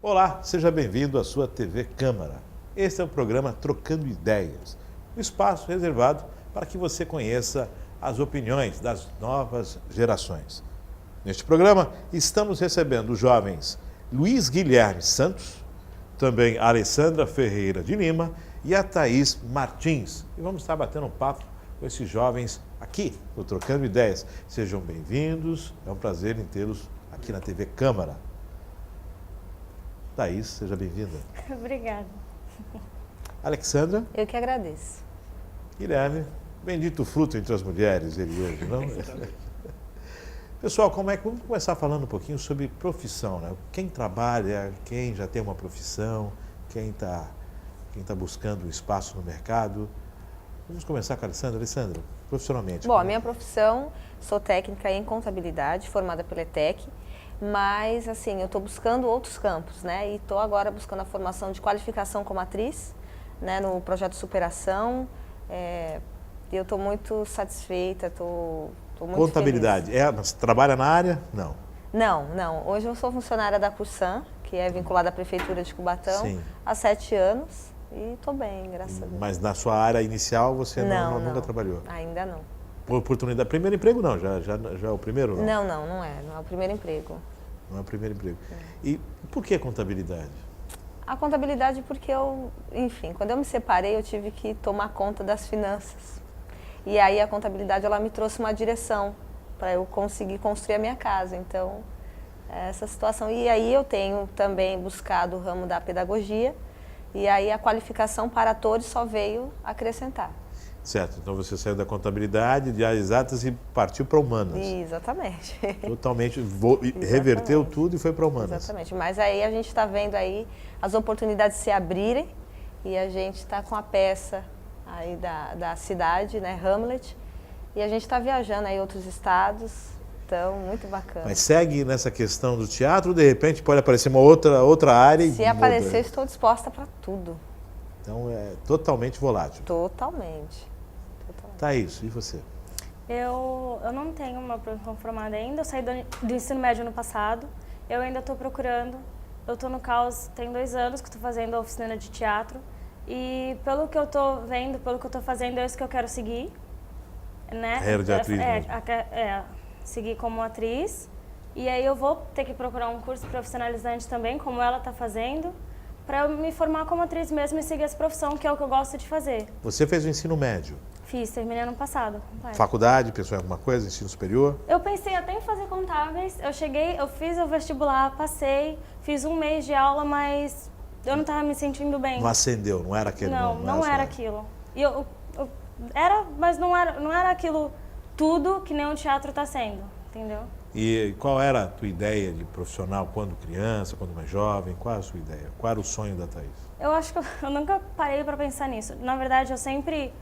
Olá, seja bem-vindo à sua TV Câmara. Este é o programa Trocando Ideias, um espaço reservado para que você conheça as opiniões das novas gerações. Neste programa, estamos recebendo os jovens Luiz Guilherme Santos, também a Alessandra Ferreira de Lima e a Thaís Martins. E vamos estar batendo um papo com esses jovens aqui no Trocando Ideias. Sejam bem-vindos, é um prazer em tê-los aqui na TV Câmara. Thaís, seja bem-vinda. Obrigada. Alexandra. Eu que agradeço. Guilherme, bendito fruto entre as mulheres, ele hoje, não? Pessoal, vamos começar falando um pouquinho sobre profissão, né? Quem trabalha, quem já tem uma profissão, quem tá buscando um espaço no mercado. Vamos começar com a Alessandra. Alessandra, profissionalmente. Bom, a minha profissão, sou técnica em contabilidade, formada pela ETEC, mas assim, eu estou buscando outros campos, né? E estou agora buscando a formação de qualificação como atriz, né? No projeto Superação. E eu estou muito satisfeita, estou muito Contabilidade, feliz. mas trabalha na área? Não. Não. Hoje eu sou funcionária da Cursan, que é vinculada à Prefeitura de Cubatão, Sim. há 7 anos. E estou bem, graças a Deus. Mas na sua área inicial você nunca trabalhou? Ainda não. Oportunidade. Primeiro emprego não, já é o primeiro? Não é o primeiro emprego. Não é o primeiro emprego. E por que contabilidade? A contabilidade porque quando eu me separei, eu tive que tomar conta das finanças. E aí a contabilidade, ela me trouxe uma direção para eu conseguir construir a minha casa. Então, essa situação. E aí eu tenho também buscado o ramo da pedagogia, e aí a qualificação para atores só veio acrescentar. Certo, então você saiu da contabilidade, de áreas exatas e partiu para humanas. Exatamente. Totalmente, reverteu tudo e foi para humanas. Exatamente, mas aí a gente está vendo aí as oportunidades se abrirem e a gente está com a peça aí da cidade, né, Hamlet, e a gente está viajando aí outros estados, então muito bacana. Mas segue nessa questão do teatro, de repente pode aparecer uma outra área. Se aparecer, estou disposta para tudo. Então é totalmente volátil. Totalmente. Thaís, e você? Eu não tenho uma profissão formada ainda, eu saí do ensino médio ano passado, eu ainda estou procurando, eu estou no CAUS tem 2 anos que estou fazendo a oficina de teatro e pelo que eu estou vendo, pelo que eu estou fazendo, é isso que eu quero seguir, né? Carreira de atriz mesmo. Seguir como atriz e aí eu vou ter que procurar um curso profissionalizante também, como ela está fazendo, para eu me formar como atriz mesmo e seguir essa profissão, que é o que eu gosto de fazer. Você fez o ensino médio? Fiz, terminei ano passado. Faculdade, pensou em alguma coisa, ensino superior? Eu pensei até em fazer contábeis, eu fiz o vestibular, passei, fiz 1 mês de aula, mas eu não estava me sentindo bem. Não acendeu, não era aquele... Não era aquilo. E mas não era aquilo tudo que nem o teatro está sendo, entendeu? E qual era a tua ideia de profissional quando criança, quando mais jovem? Qual era a sua ideia? Qual era o sonho da Thaís? Eu acho que eu nunca parei para pensar nisso. Na verdade, eu sempre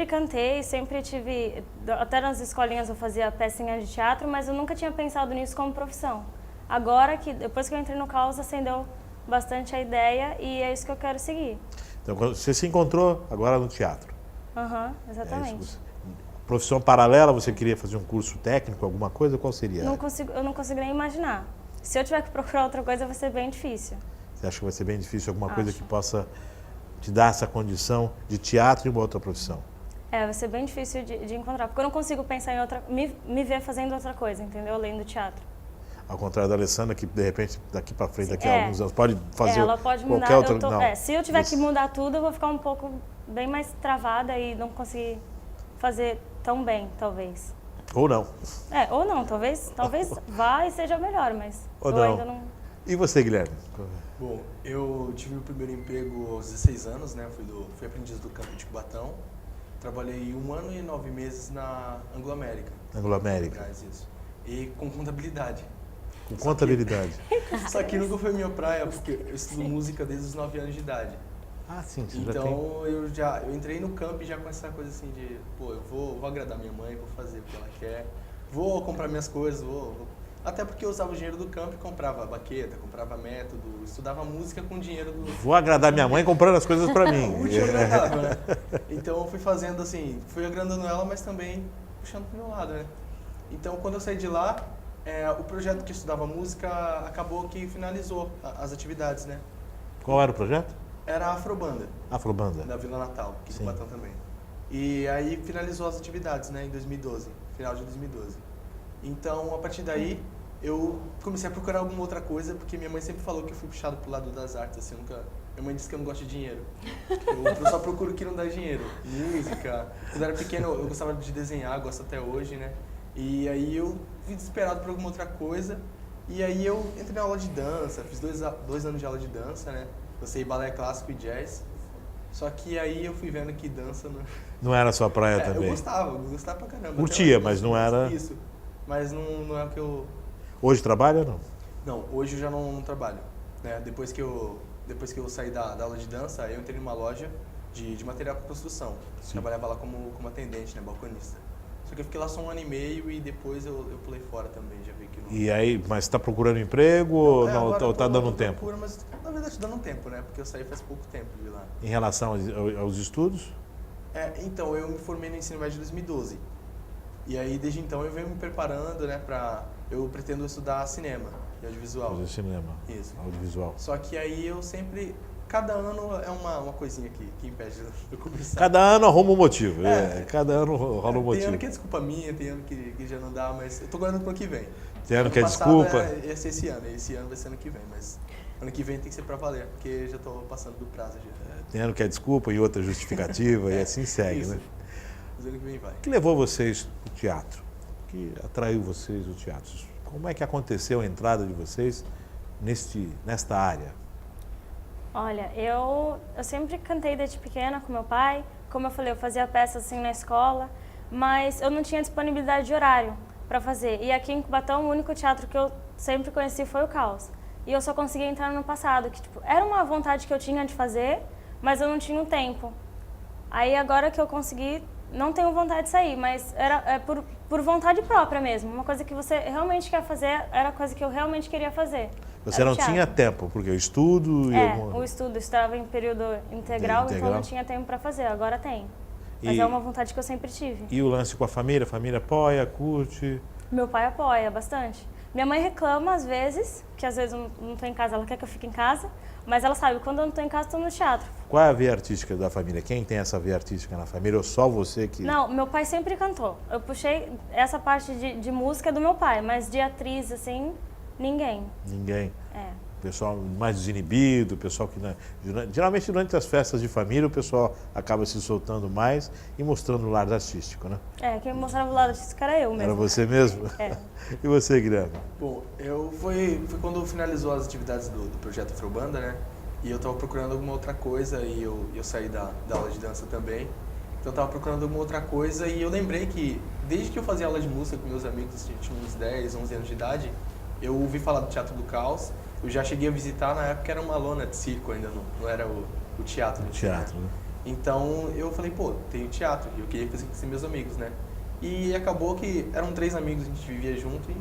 cantei, sempre tive... Até nas escolinhas eu fazia pecinha de teatro, mas eu nunca tinha pensado nisso como profissão. Agora, depois que eu entrei no CAUS, acendeu bastante a ideia e é isso que eu quero seguir. Então, você se encontrou agora no teatro. Exatamente. Profissão paralela, você queria fazer um curso técnico, alguma coisa? Qual seria? Eu não consigo nem imaginar. Se eu tiver que procurar outra coisa, vai ser bem difícil. Você acha que vai ser bem difícil alguma coisa que possa te dar essa condição de teatro e uma outra profissão? Vai ser bem difícil de encontrar, porque eu não consigo pensar em me ver fazendo outra coisa, entendeu? Além do teatro. Ao contrário da Alessandra, que de repente, daqui para frente, daqui a alguns anos, pode fazer ela pode qualquer mudar, outra... se eu tiver que mudar tudo, eu vou ficar um pouco bem mais travada e não conseguir fazer tão bem, talvez. Ou não. Ou não, talvez vá e seja melhor, mas ou eu ainda não... E você, Guilherme? Bom, eu tive o primeiro emprego aos 16 anos, né? Fui aprendiz do campo de Cubatão. Trabalhei 1 ano e 9 meses na Anglo-América. Anglo-América. Isso. E com contabilidade. Com contabilidade. Só que nunca foi minha praia, porque eu estudo música desde os 9 anos de idade. Ah, sim, você então eu entrei no campo já com essa coisa assim de, eu vou agradar minha mãe, vou fazer o que ela quer, vou comprar minhas coisas, até porque eu usava o dinheiro do campo e comprava baqueta, comprava método, estudava música com dinheiro do... Vou agradar minha mãe comprando as coisas pra mim. Útil agradável, né? Então eu fui fazendo assim, fui agradando ela, mas também puxando pro meu lado, né? Então quando eu saí de lá, O projeto que estudava música acabou que finalizou as atividades, né? Qual era o projeto? Era a Afrobanda, Afrobanda. da Vila Natal, aqui em Sim. Cubatão também. E aí finalizou as atividades, né, em 2012, final de 2012. Então, a partir daí, eu comecei a procurar alguma outra coisa, porque minha mãe sempre falou que eu fui puxado pro lado das artes, assim, minha mãe disse que eu não gosto de dinheiro. Eu só procuro o que não dá dinheiro. Música. Quando eu era pequeno, eu gostava de desenhar, gosto até hoje, né? E aí eu fui desesperado por alguma outra coisa. E aí eu entrei na aula de dança, fiz 2 anos de aula de dança, né? Dancei balé clássico e jazz. Só que aí eu fui vendo que dança Não era sua praia também? Eu gostava pra caramba. Curtia, Até mas não era... Isso. Mas não é o que eu... Hoje trabalha ou não? Não, hoje eu já não trabalho. Né? Depois que eu saí da aula de dança, eu entrei numa loja de material para construção. Sim. Trabalhava lá como atendente, né, balconista. Só que eu fiquei lá só 1 ano e meio e depois eu pulei fora também, já vi que não... E aí, mas está procurando emprego ou não, agora ou tá dando eu tempo? procuro, mas na verdade dando um tempo, né? Porque eu saí faz pouco tempo de lá. Em relação aos estudos? Então, eu me formei no ensino médio em 2012. E aí, desde então, eu venho me preparando, né, eu pretendo estudar cinema e audiovisual. Fazer cinema. Isso. Audiovisual. Só que aí eu sempre... Cada ano é uma coisinha que impede de eu começar. Cada ano arruma um motivo. É. Cada ano rola um Tem motivo. ano que é desculpa minha, tem ano que já não dá, mas eu tô guardando pro ano que vem. Tem ano que é passado desculpa. Ia ser esse ano vai ser ano que vem, mas ano que vem tem que ser pra valer, porque já tô passando do prazo já. Tem ano que é desculpa e outra justificativa e assim segue, Isso. né? Mas ano que vem vai. O que levou vocês ao teatro? O que atraiu vocês ao teatro? Como é que aconteceu a entrada de vocês nesta área? Olha, eu sempre cantei desde pequena com meu pai. Como eu falei, eu fazia peças assim na escola, mas eu não tinha disponibilidade de horário para fazer. E aqui em Cubatão, o único teatro que eu sempre conheci foi o Caos. E eu só consegui entrar no ano passado, que tipo, era uma vontade que eu tinha de fazer, mas eu não tinha o tempo. Aí agora que eu consegui, não tenho vontade de sair, mas era por vontade própria mesmo. Uma coisa que você realmente quer fazer, era a coisa que eu realmente queria fazer. Você não tinha tempo, porque o estudo... O estudo estava em período integral, então não tinha tempo para fazer, agora tem. Mas é uma vontade que eu sempre tive. E o lance com a família apoia, curte? Meu pai apoia bastante. Minha mãe reclama às vezes, que às vezes eu não estou em casa, ela quer que eu fique em casa, mas ela sabe, quando eu não estou em casa, estou no teatro. Qual é a veia artística da família? Quem tem essa veia artística na família ou só você que... Não, meu pai sempre cantou. Eu puxei essa parte de música do meu pai, mas de atriz, assim, ninguém. Ninguém. É. Pessoal mais desinibido, pessoal que... Geralmente durante as festas de família o pessoal acaba se soltando mais e mostrando o lado artístico, né? Quem mostrava o lado artístico era eu mesmo. Era você mesmo? É. E você, Guilherme? Bom, foi quando finalizou as atividades do projeto Afrobanda, né? E eu estava procurando alguma outra coisa e eu saí da aula de dança também. Então eu estava procurando alguma outra coisa e eu lembrei que desde que eu fazia aula de música com meus amigos, tinha uns 10, 11 anos de idade, eu ouvi falar do Teatro do Caos. Eu já cheguei a visitar, na época era uma lona de circo ainda, não era o teatro. Teatro, né? Então eu falei, pô, tem o teatro, e eu queria fazer com meus amigos, né? E acabou que eram 3 amigos, a gente vivia junto e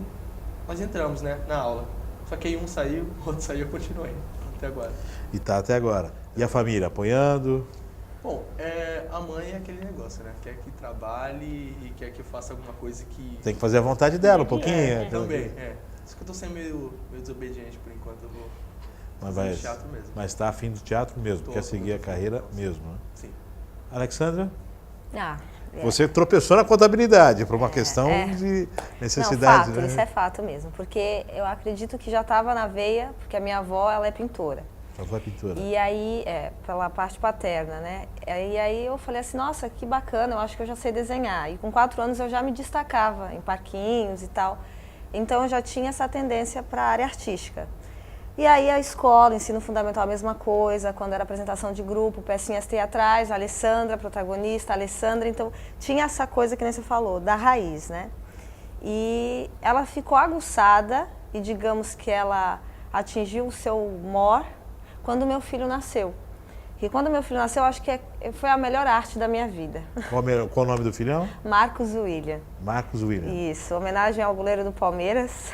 nós entramos, né, na aula. Só que aí um saiu, o outro saiu e eu continuei até agora. E tá até agora. E a família apoiando? Bom, a mãe é aquele negócio, né? Quer que trabalhe e quer que eu faça alguma coisa que... Tem que fazer a vontade dela um pouquinho. Também. Isso que eu tô sendo meio desobediente por enquanto, eu vou fazer teatro mesmo. Mas tá afim do teatro mesmo, quer seguir a carreira mesmo, né? Sim. Alexandra? É. Você tropeçou na contabilidade por uma questão de necessidade, não, fato, né? Isso é fato mesmo, porque eu acredito que já estava na veia, porque a minha avó, ela é pintora. Sua avó é pintora. E aí, pela parte paterna, né? E aí eu falei assim, nossa, que bacana, eu acho que eu já sei desenhar. E com 4 anos eu já me destacava em parquinhos e tal. Então eu já tinha essa tendência para a área artística. E aí a escola, ensino fundamental, a mesma coisa, quando era apresentação de grupo, pecinhas teatrais, a Alessandra, protagonista, a Alessandra, então tinha essa coisa que nem você falou, da raiz, né? E ela ficou aguçada e digamos que ela atingiu o seu mor quando meu filho nasceu. E quando meu filho nasceu, eu acho que foi a melhor arte da minha vida. Qual o nome do filhão? Marcos William. Marcos William. Isso, homenagem ao goleiro do Palmeiras.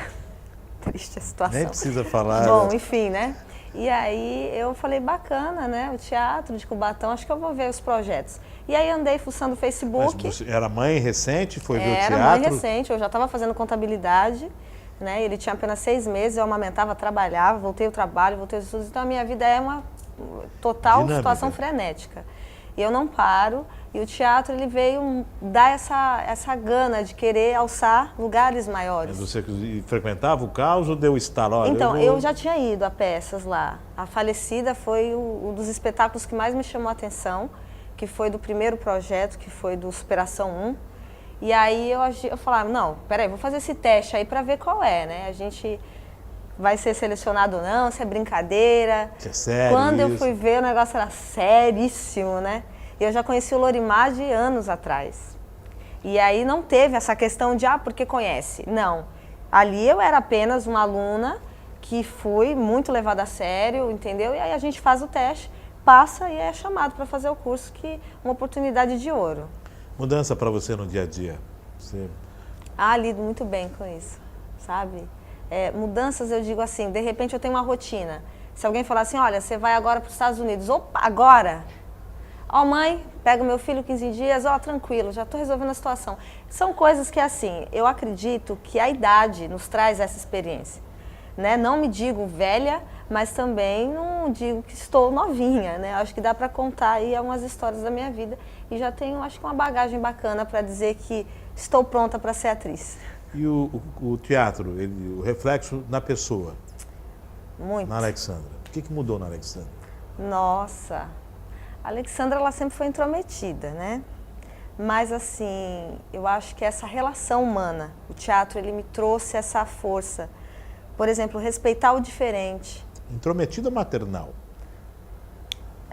Triste a situação. Nem precisa falar. Bom, enfim, né? E aí eu falei, bacana, né? O teatro de Cubatão, acho que eu vou ver os projetos. E aí andei fuçando o Facebook. Mas você era mãe recente, foi ver o teatro? Era mãe recente, eu já estava fazendo contabilidade. né? Ele tinha apenas 6 meses, eu amamentava, trabalhava, voltei ao trabalho, voltei aos estudos. Então a minha vida é uma total Dinâmica. situação frenética. E eu não paro. E o teatro, ele veio dar essa gana de querer alçar lugares maiores. Mas você frequentava o caos ou deu estalo? Olha, Então, eu eu já tinha ido a peças lá. A Falecida foi um dos espetáculos que mais me chamou a atenção, que foi do primeiro projeto, que foi do Superação 1. E aí eu falava, não, peraí, vou fazer esse teste aí para ver qual é, né? A gente vai ser selecionado ou não, se é brincadeira. Que é sério Quando eu isso? fui ver, o negócio era seríssimo, né? E eu já conheci o Lorimar de anos atrás. E aí não teve essa questão de, porque conhece. Não. Ali eu era apenas uma aluna que fui muito levada a sério, entendeu? E aí a gente faz o teste, passa e é chamado para fazer o curso, que é uma oportunidade de ouro. Mudança para você no dia a dia? Você... Lido muito bem com isso, sabe? Mudanças, eu digo assim, de repente eu tenho uma rotina. Se alguém falar assim, olha, você vai agora para os Estados Unidos, opa, agora? Mãe, pega o meu filho 15 dias, tranquilo, já estou resolvendo a situação. São coisas que, assim, eu acredito que a idade nos traz essa experiência. Né? Não me digo velha, mas também não digo que estou novinha, né? Acho que dá para contar aí algumas histórias da minha vida e já tenho, acho que uma bagagem bacana para dizer que estou pronta para ser atriz. E o teatro, o reflexo na pessoa? Muito. Na Alexandra. O que mudou na Alexandra? Nossa, a Alexandra, ela sempre foi intrometida, né? Mas assim, eu acho que essa relação humana, o teatro, ele me trouxe essa força. Por exemplo, respeitar o diferente. Intrometida ou maternal?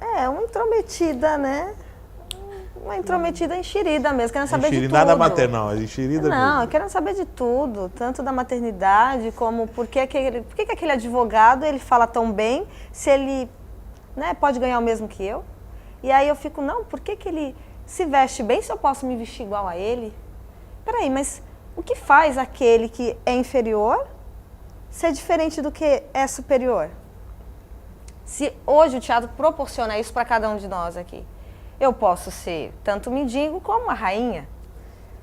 Uma intrometida, né? Uma intrometida enxerida mesmo, querendo saber de tudo. Nada maternal, é enxerida Não, mesmo. querendo saber de tudo, tanto da maternidade como por que aquele advogado ele fala tão bem, se ele, né, pode ganhar o mesmo que eu. E aí eu fico, não, por que ele se veste bem se eu posso me vestir igual a ele? Peraí, mas o que faz aquele que é inferior ser diferente do que é superior? Se hoje o teatro proporciona isso para cada um de nós aqui, eu posso ser tanto mendigo como uma rainha.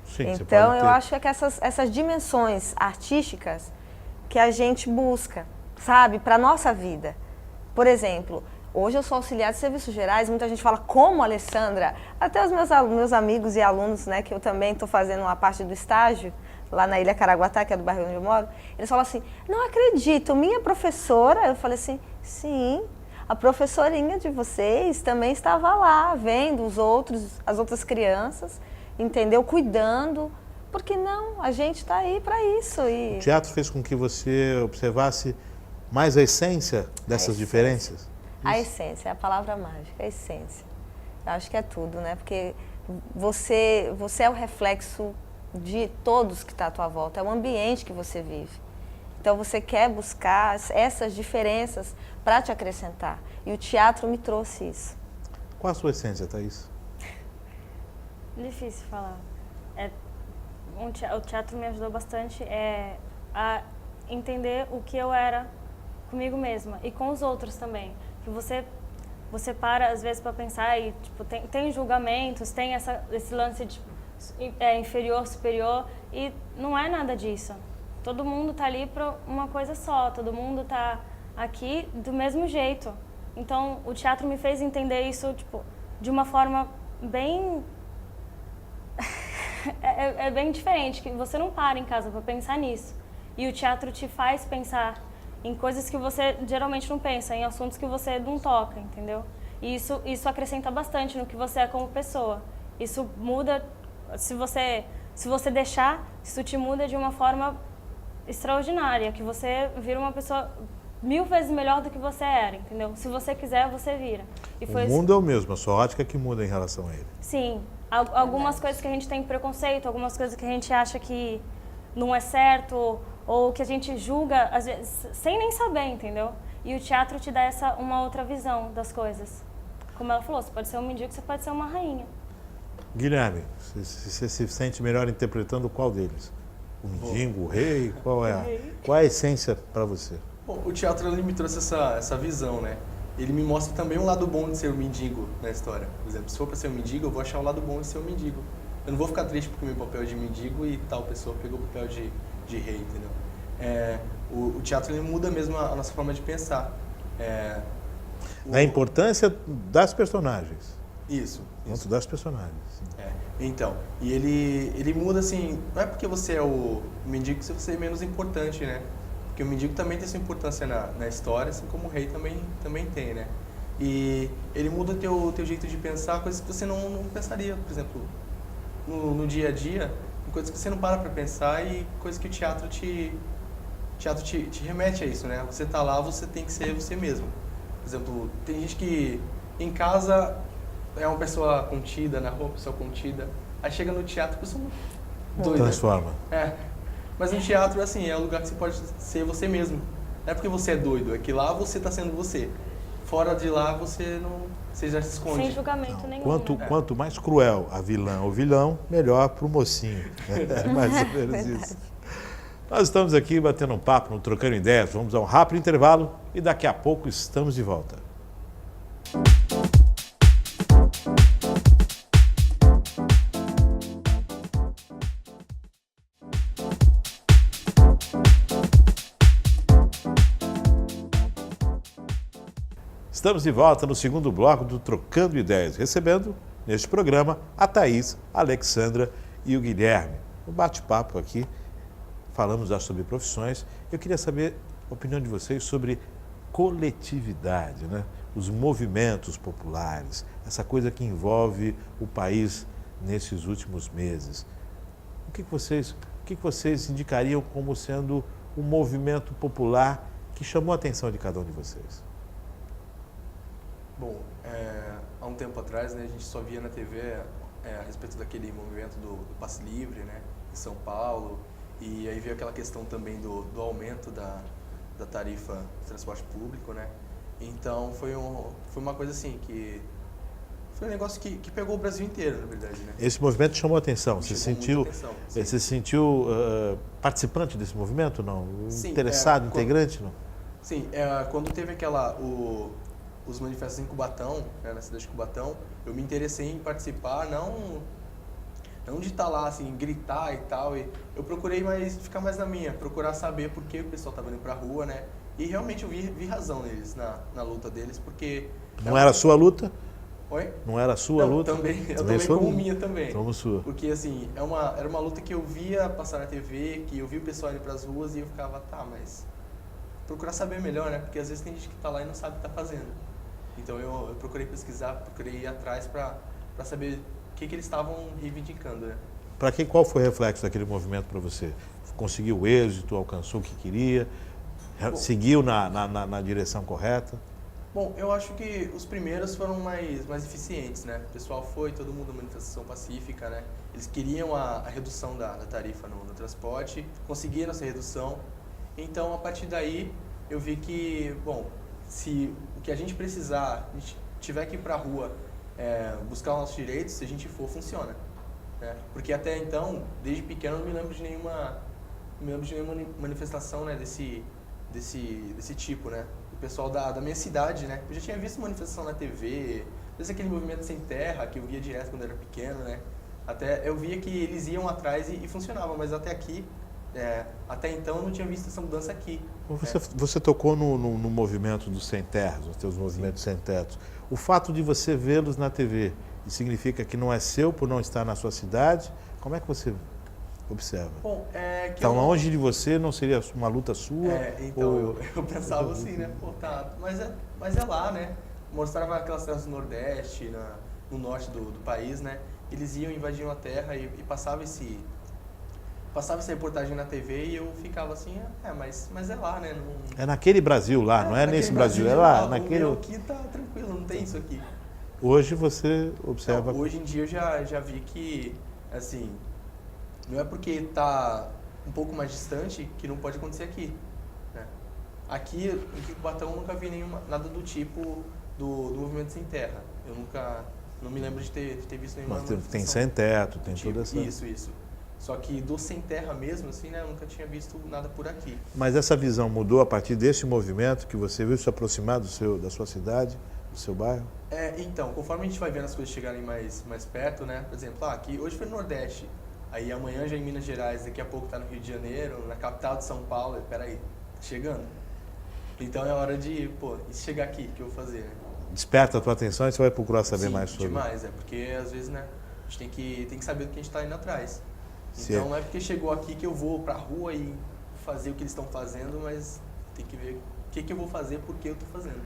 Sim, então eu acho que essas dimensões artísticas que a gente busca, sabe, para a nossa vida. Por exemplo, hoje eu sou auxiliar de serviços gerais, muita gente fala, como, Alessandra? Até os meus amigos e alunos, né, que eu também estou fazendo uma parte do estágio, lá na Ilha Caraguatá, que é do bairro onde eu moro, eles falam assim, não acredito, minha professora, eu falei assim, sim, a professorinha de vocês também estava lá, vendo as outras crianças, entendeu? Cuidando, porque não, a gente está aí para isso. O teatro fez com que você observasse mais a essência dessas diferenças? A essência, é a palavra mágica, a essência. Eu acho que é tudo, né? Porque você é o reflexo de todos que estão à tua volta, é o ambiente que você vive. Então você quer buscar essas diferenças para te acrescentar. E o teatro me trouxe isso. Qual a sua essência, Thaís? Difícil falar. O teatro me ajudou bastante a entender o que eu era comigo mesma e com os outros também. Que você para às vezes para pensar e tipo, tem julgamentos, tem esse lance de inferior, superior, e não é nada disso. Todo mundo tá ali para uma coisa só, todo mundo tá aqui do mesmo jeito. Então, o teatro me fez entender isso, tipo, de uma forma bem... é bem diferente, que você não para em casa para pensar nisso. E o teatro te faz pensar em coisas que você geralmente não pensa, em assuntos que você não toca, entendeu? E isso acrescenta bastante no que você é como pessoa. Isso muda, se você deixar, isso te muda de uma forma extraordinária, que você vira uma pessoa 1000 vezes melhor do que você era, entendeu? Se você quiser, você vira. E O mundo é o mesmo, a sua ótica que muda em relação a ele. Sim. Algumas coisas que a gente tem preconceito, algumas coisas que a gente acha que não é certo, ou que a gente julga, às vezes, sem nem saber, entendeu? E o teatro te dá uma outra visão das coisas. Como ela falou, você pode ser um mendigo, você pode ser uma rainha. Guilherme, você se sente melhor interpretando qual deles? O mendigo, o rei? Qual é a essência para você? Bom, o teatro ele me trouxe essa visão, né? Ele me mostra também um lado bom de ser um mendigo na história. Por exemplo, se for para ser um mendigo, eu vou achar o lado bom de ser um mendigo. Eu não vou ficar triste porque o meu papel é de mendigo e tal pessoa pegou o papel de rei, entendeu? O teatro ele muda mesmo a nossa forma de pensar. A importância das personagens. Isso. Quanto das personagens. Então, e ele muda assim, não é porque você é o mendigo que você é menos importante, né? Porque o mendigo também tem sua importância na história, assim como o rei também tem, né? E ele muda teu jeito de pensar, coisas que você não pensaria, por exemplo, no dia a dia, coisas que você não para pensar e coisas que o teatro te remete a isso, né? Você tá lá, você tem que ser você mesmo. Por exemplo, tem gente que em casa é uma pessoa contida, na rua uma pessoa contida, aí chega no teatro, a pessoa doida. Transforma. Mas no teatro, assim, é o lugar que você pode ser você mesmo. Não é porque você é doido, é que lá você está sendo você. Fora de lá, você já se esconde. Sem julgamento nenhum. Quanto mais cruel a vilã ou vilão, melhor para o mocinho. É mais ou menos isso. Nós estamos aqui batendo um papo, trocando ideias. Vamos a um rápido intervalo e daqui a pouco estamos de volta. Estamos de volta no segundo bloco do Trocando Ideias, recebendo neste programa a Thaís, a Alexandra e o Guilherme. Um bate-papo aqui, falamos já sobre profissões. Eu queria saber a opinião de vocês sobre coletividade, né? Os movimentos populares, essa coisa que envolve o país nesses últimos meses. O que vocês indicariam como sendo um movimento popular que chamou a atenção de cada um de vocês? Bom, há um tempo atrás, né, a gente só via na TV a respeito daquele movimento do passe livre, né, em São Paulo, e aí veio aquela questão também do aumento da tarifa de transporte público, né. Então foi uma coisa assim que foi um negócio que pegou o Brasil inteiro, na verdade, né. Esse movimento chamou a atenção. Você se sentiu participante desse movimento, não? Sim, interessado, integrante, não? Sim, quando teve os manifestos em Cubatão, né, na cidade de Cubatão, eu me interessei em participar, não de estar lá, assim, gritar e tal, e eu procurei ficar mais na minha, procurar saber por que o pessoal estava indo pra rua, né, e realmente eu vi razão neles, na luta deles, porque... Não era a sua luta? Oi? Não era a sua luta? Eu também como minha também. Como sua. Porque, assim, era uma luta que eu via passar na TV, que eu via o pessoal indo pras ruas e eu ficava, tá, mas... procurar saber melhor, né, porque às vezes tem gente que tá lá e não sabe o que tá fazendo. Então eu procurei pesquisar, procurei ir atrás para saber o que eles estavam reivindicando, né? Qual foi o reflexo daquele movimento para você? Conseguiu êxito, alcançou o que queria, seguiu na direção correta? Bom, eu acho que os primeiros foram mais eficientes, né? O pessoal todo mundo manifestação pacífica, né? Eles queriam a redução da tarifa no transporte, conseguiram essa redução. Então, a partir daí, eu vi que, bom, se o que a gente precisar, a gente tiver que ir para a rua buscar os nossos direitos, se a gente for, funciona. Né? Porque até então, desde pequeno, eu não me lembro de nenhuma manifestação, né, desse tipo, né? O pessoal da minha cidade, né? Eu já tinha visto manifestação na TV, desde aquele movimento Sem Terra, que eu via direto quando eu era pequeno, né? Até eu via que eles iam atrás e funcionava, mas até aqui... até então eu não tinha visto essa mudança aqui. Você tocou no movimento dos sem terras, os teus movimentos sem tetos. O fato de você vê-los na TV, isso significa que não é seu por não estar na sua cidade? Como é que você observa? Bom, então, longe de você, não seria uma luta sua? Então eu pensava assim, né? Pô, tá, mas é lá, né? Mostrava aquelas terras do Nordeste, no norte do país, né? Eles iam, invadiam a terra e passava essa reportagem na TV e eu ficava assim, mas é lá, né? É naquele Brasil lá, não é nesse Brasil, é lá. Naquele... aqui tá tranquilo, não tem isso aqui. Hoje você observa... Não, hoje em dia eu já vi que, assim, não é porque tá um pouco mais distante que não pode acontecer aqui. Né? Aqui, em Cubatão, eu nunca vi nada do tipo do movimento Sem Terra. Eu não me lembro de ter visto nenhuma manifestação. Tem sem teto, tem tipo, toda essa... Isso. Só que do Sem Terra mesmo, assim, né, eu nunca tinha visto nada por aqui. Mas essa visão mudou a partir desse movimento que você viu se aproximar da sua cidade, do seu bairro? Então, conforme a gente vai vendo as coisas chegarem mais perto, né, por exemplo, aqui hoje foi no Nordeste, Aí amanhã já em Minas Gerais, daqui a pouco tá no Rio de Janeiro, na capital de São Paulo, peraí, tá chegando. Então é hora de, pô, e se chegar aqui, o que eu vou fazer, né? Desperta a tua atenção e você vai procurar saber Sim, mais sobre. demais, porque às vezes, né, a gente tem que saber do que a gente tá indo atrás. Sim. Então não é porque chegou aqui que eu vou pra rua e fazer o que eles estão fazendo, mas tem que ver o que eu vou fazer, por que eu tô fazendo.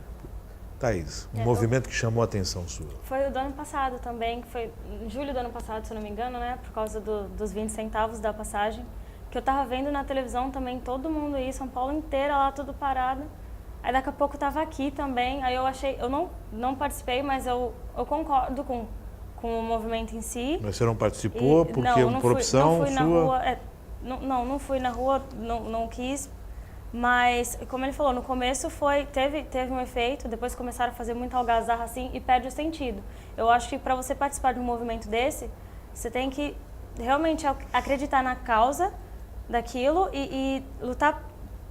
Thaís, um movimento que chamou a atenção sua. Foi o do ano passado também, que foi em julho do ano passado, se eu não me engano, né? Por causa dos 20 centavos da passagem. Que eu tava vendo na televisão também, todo mundo aí, São Paulo inteira lá, tudo parado. Aí daqui a pouco eu tava aqui também, aí eu achei, eu não participei, mas eu concordo com o movimento em si. Mas você não participou porque não por opção não fui sua? Na rua, não fui na rua, não quis. Mas, como ele falou, no começo teve um efeito, depois começaram a fazer muita algazarra assim e perde o sentido. Eu acho que para você participar de um movimento desse, você tem que realmente acreditar na causa daquilo e lutar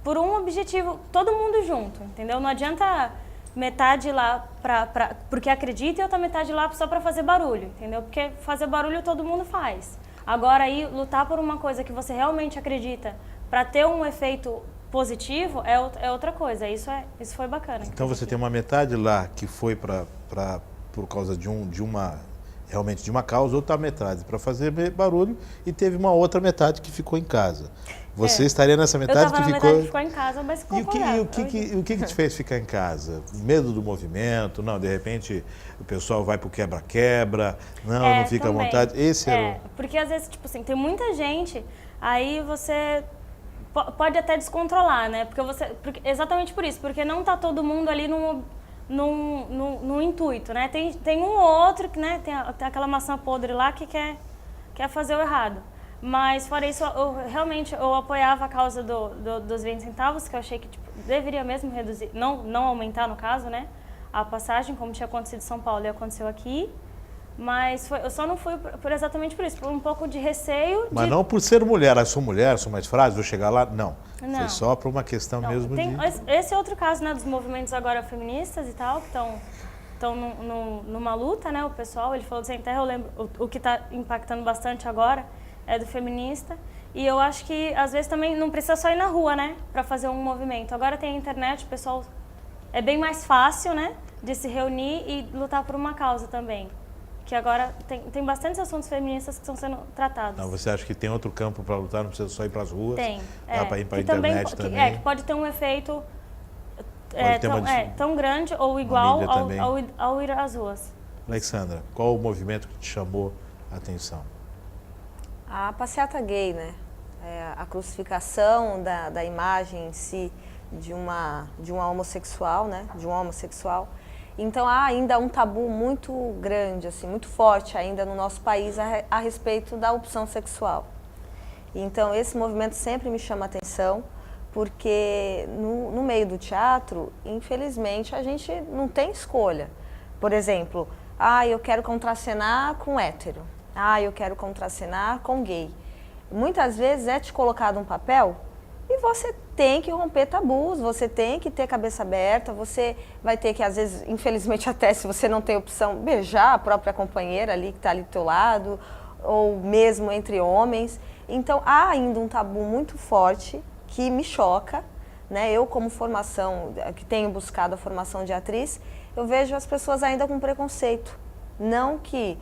por um objetivo, todo mundo junto, entendeu? Não adianta metade lá porque acredita e outra metade lá só para fazer barulho, entendeu? Porque fazer barulho todo mundo faz. Agora aí, lutar por uma coisa que você realmente acredita para ter um efeito positivo é outra coisa. Isso foi bacana. Então você tem uma metade lá que foi por causa de uma causa, outra metade para fazer barulho e teve uma outra metade que ficou em casa. Você estaria nessa metade que ficou... metade que ficou em casa, mas ficou E o que te fez ficar em casa? Medo do movimento? Não, de repente o pessoal vai pro quebra-quebra, não fica também. À vontade. Esse era porque às vezes, tipo assim, tem muita gente, aí você pode até descontrolar, né? Exatamente por isso, porque não tá todo mundo ali no intuito, né? Tem um ou outro que, né, tem aquela maçã podre lá que quer fazer o errado. Mas fora isso, eu apoiava a causa dos 20 centavos, que eu achei que tipo, deveria mesmo reduzir, não aumentar no caso, né? A passagem, como tinha acontecido em São Paulo e aconteceu aqui. Mas eu só não fui exatamente por isso, por um pouco de receio. Mas não por ser mulher, sou mais frágil, vou chegar lá, não. Foi só por uma questão mesmo Esse é outro caso, né, dos movimentos agora feministas e tal, que estão numa luta, né, o pessoal, ele falou do Sem Terra, eu lembro, o que está impactando bastante agora é do feminista, e eu acho que às vezes também não precisa só ir na rua, né, para fazer um movimento. Agora tem a internet, o pessoal, é bem mais fácil, né, de se reunir e lutar por uma causa também. Que agora tem bastantes assuntos feministas que estão sendo tratados. Não, você acha que tem outro campo para lutar, não precisa só ir para as ruas? Tem. Dá para ir para a internet também? Que pode ter um efeito tão grande ou Uma igual mídia ao ir às ruas. Alexandra, qual o movimento que te chamou a atenção? A passeata gay, né? A crucificação da imagem em si de uma homossexual, né? De um homossexual. Então há ainda um tabu muito grande, assim, muito forte ainda no nosso país a respeito da opção sexual. Então esse movimento sempre me chama a atenção, porque no meio do teatro, infelizmente, a gente não tem escolha. Por exemplo, eu quero contracenar com hétero, eu quero contracenar com gay. Muitas vezes é te colocado um papel e você tem que romper tabus, você tem que ter cabeça aberta, você vai ter que, às vezes, infelizmente até se você não tem opção, beijar a própria companheira ali que está ali do teu lado, ou mesmo entre homens. Então há ainda um tabu muito forte que me choca, né? Eu, como formação, que tenho buscado a formação de atriz, eu vejo as pessoas ainda com preconceito. Não que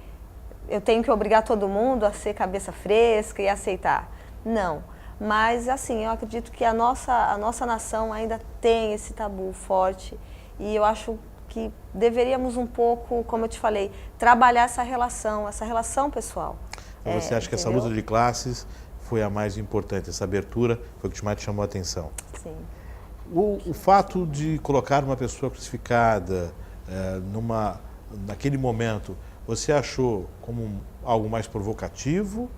eu tenho que obrigar todo mundo a ser cabeça fresca e aceitar, não. Mas, assim, eu acredito que a nossa nação ainda tem esse tabu forte e eu acho que deveríamos um pouco, como eu te falei, trabalhar essa relação pessoal. Você acha que essa luta de classes foi a mais importante, essa abertura foi o que mais te chamou a atenção? Sim. O fato de colocar uma pessoa crucificada naquele momento, você achou como algo mais provocativo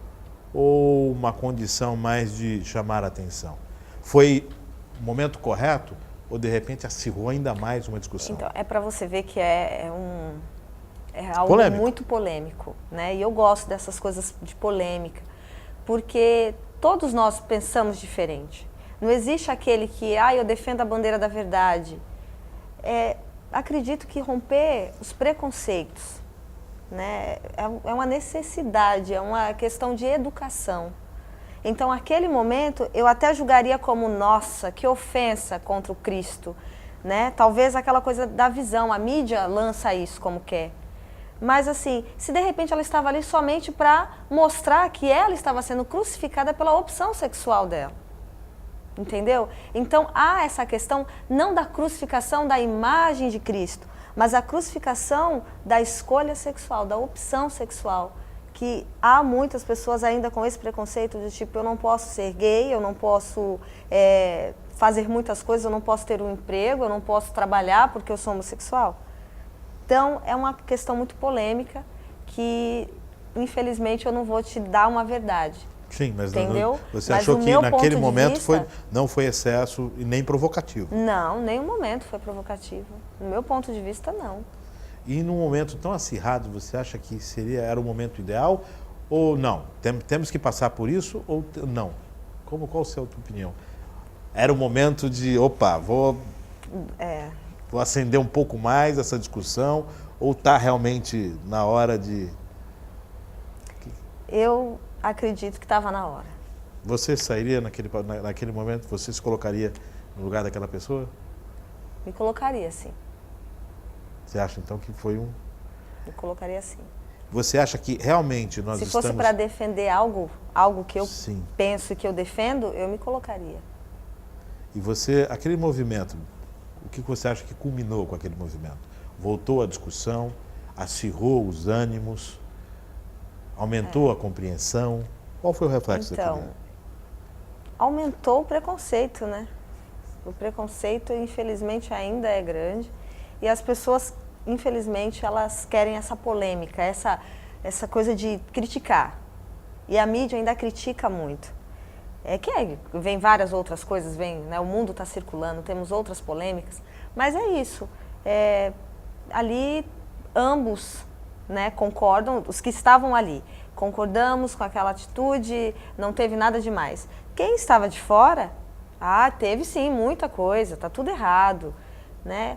ou uma condição mais de chamar a atenção? Foi o momento correto ou de repente acirrou ainda mais uma discussão? Então, é para você ver que é algo polêmico. Muito polêmico, né? E eu gosto dessas coisas de polêmica, porque todos nós pensamos diferente. Não existe aquele que, eu defendo a bandeira da verdade. Acredito que romper os preconceitos, né? É uma necessidade, é uma questão de educação. Então, aquele momento, eu até julgaria como, nossa, que ofensa contra o Cristo, né? Talvez aquela coisa da visão, a mídia lança isso como quer. Mas assim, se de repente ela estava ali somente para mostrar que ela estava sendo crucificada pela opção sexual dela. Entendeu? Então, há essa questão não da crucificação da imagem de Cristo, mas a crucificação da escolha sexual, da opção sexual. Que há muitas pessoas ainda com esse preconceito de tipo, eu não posso ser gay, eu não posso fazer muitas coisas, eu não posso ter um emprego, eu não posso trabalhar porque eu sou homossexual. Então, é uma questão muito polêmica que, infelizmente, eu não vou te dar uma verdade. Sim, mas entendeu? Você mas achou que naquele momento vista, não foi excesso e nem provocativo? Não, nenhum momento foi provocativo. No meu ponto de vista, não. E num momento tão acirrado, você acha que era o momento ideal ou não? Temos que passar por isso ou não? Qual a sua opinião? Era o momento de, opa, vou acender um pouco mais essa discussão ou está realmente na hora de... Eu acredito que estava na hora. Você sairia naquele momento, você se colocaria no lugar daquela pessoa? Me colocaria, sim. Você acha então que foi um... Me colocaria sim. Você acha que realmente nós estamos... Se fosse para defender algo que eu Sim. penso e que eu defendo, eu me colocaria. E você, aquele movimento, o que você acha que culminou com aquele movimento? Voltou a discussão, acirrou os ânimos, aumentou a compreensão? Qual foi o reflexo daquilo? Então, aumentou o preconceito, né? O preconceito, infelizmente, ainda é grande. E as pessoas, infelizmente, elas querem essa polêmica, essa coisa de criticar. E a mídia ainda critica muito. Vem várias outras coisas, né? O mundo está circulando, temos outras polêmicas. Mas é isso. Ali, ambos, né, concordam, os que estavam ali. Concordamos com aquela atitude, não teve nada demais. Quem estava de fora, teve sim muita coisa, está tudo errado, né?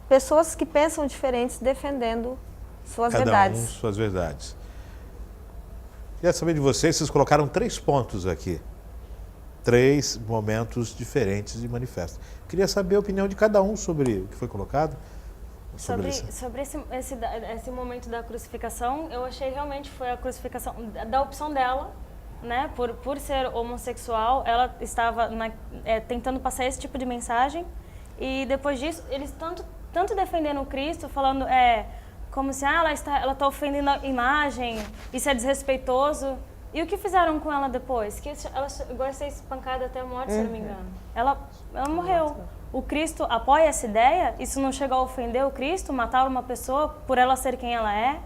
Pessoas que pensam diferentes defendendo suas verdades. Cada um suas verdades. Queria saber de vocês colocaram 3 pontos aqui. 3 momentos diferentes de manifesto. Queria saber a opinião de cada um sobre o que foi colocado. Sobre esse momento da crucificação, eu achei realmente foi a crucificação da opção dela, né? Por ser homossexual, ela estava tentando passar esse tipo de mensagem. E depois disso, eles tanto defendendo o Cristo, falando como se ela está ofendendo a imagem, isso é desrespeitoso. E o que fizeram com ela depois? Que ela chegou a ser espancada até a morte, se eu não me engano. Ela morreu. O Cristo apoia essa ideia? Isso não chegou a ofender o Cristo? Matar uma pessoa por ela ser quem ela é?